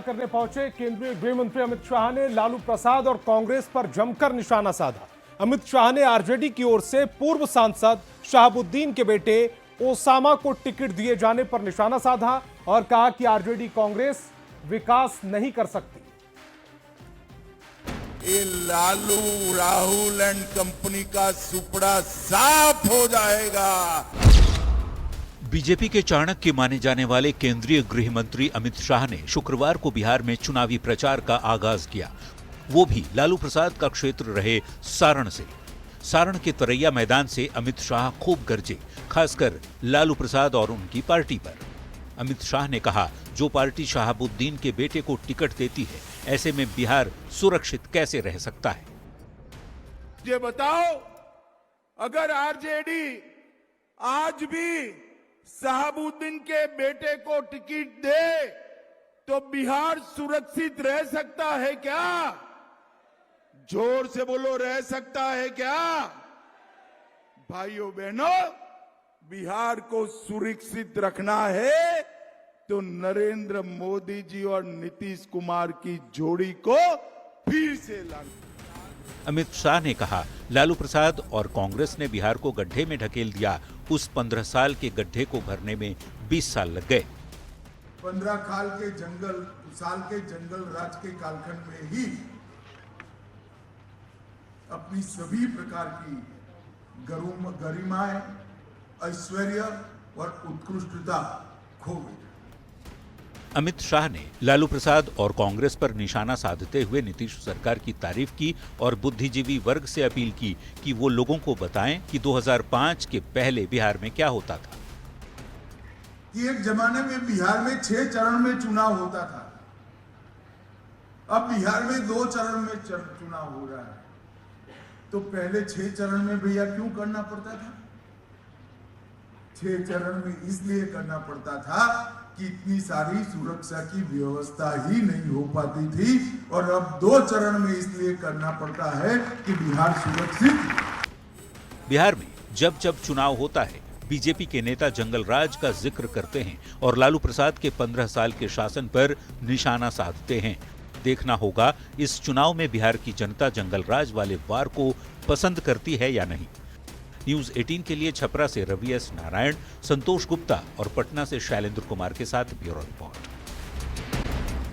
करने पहुंचे केंद्रीय गृह मंत्री अमित शाह ने लालू प्रसाद और कांग्रेस पर जमकर निशाना साधा। अमित शाह ने आरजेडी की ओर से पूर्व सांसद शहाबुद्दीन के बेटे ओसामा को टिकट दिए जाने पर निशाना साधा और कहा कि आरजेडी कांग्रेस विकास नहीं कर सकती। ये लालू राहुल एंड कंपनी का सुपड़ा साफ हो जाएगा। बीजेपी के चाणक्य माने जाने वाले केंद्रीय गृह मंत्री अमित शाह ने शुक्रवार को बिहार में चुनावी प्रचार का आगाज किया, वो भी लालू प्रसाद का क्षेत्र रहे सारण से। सारण के तरैया मैदान से अमित शाह खूब गरजे, खासकर लालू प्रसाद और उनकी पार्टी पर। अमित शाह ने कहा, जो पार्टी शहाबुद्दीन के बेटे को टिकट देती है, ऐसे में बिहार सुरक्षित कैसे रह सकता है। ये बताओ, अगर आरजेडी आज भी शहाबुद्दीन के बेटे को टिकट दे तो बिहार सुरक्षित रह सकता है क्या? जोर से बोलो, रह सकता है क्या? भाइयों बहनों, बिहार को सुरक्षित रखना है तो नरेंद्र मोदी जी और नीतीश कुमार की जोड़ी को फिर से लाना। अमित शाह ने कहा, लालू प्रसाद और कांग्रेस ने बिहार को गड्ढे में ढकेल दिया। उस 15 साल के गड्ढे को भरने में 20 साल लग गए। 15 साल के जंगल राज के कालखंड में ही अपनी सभी प्रकार की गरिमाएं, ऐश्वर्य और उत्कृष्टता खो गई। अमित शाह ने लालू प्रसाद और कांग्रेस पर निशाना साधते हुए नीतीश सरकार की तारीफ की और बुद्धिजीवी वर्ग से अपील की कि वो लोगों को बताएं कि 2005 के पहले बिहार में क्या होता था। कि एक जमाने में बिहार में 6 चरण में चुनाव होता था, अब बिहार में 2 चरण में चुनाव हो रहा है। तो पहले 6 चरण में भैया क्यों करना पड़ता था? 6 चरण में इसलिए करना पड़ता था कि इतनी सारी सुरक्षा की व्यवस्था ही नहीं हो पाती थी, और अब 2 चरण में इसलिए करना पड़ता है कि बिहार सुरक्षित। बिहार में जब जब चुनाव होता है, बीजेपी के नेता जंगल राज का जिक्र करते हैं और लालू प्रसाद के 15 साल के शासन पर निशाना साधते हैं। देखना होगा इस चुनाव में बिहार की जनता जंगल राज वाले वार को पसंद करती है या नहीं। न्यूज 18 के लिए छपरा से रवि एस नारायण, संतोष गुप्ता और पटना से शैलेंद्र कुमार के साथ ब्यूरो रिपोर्ट।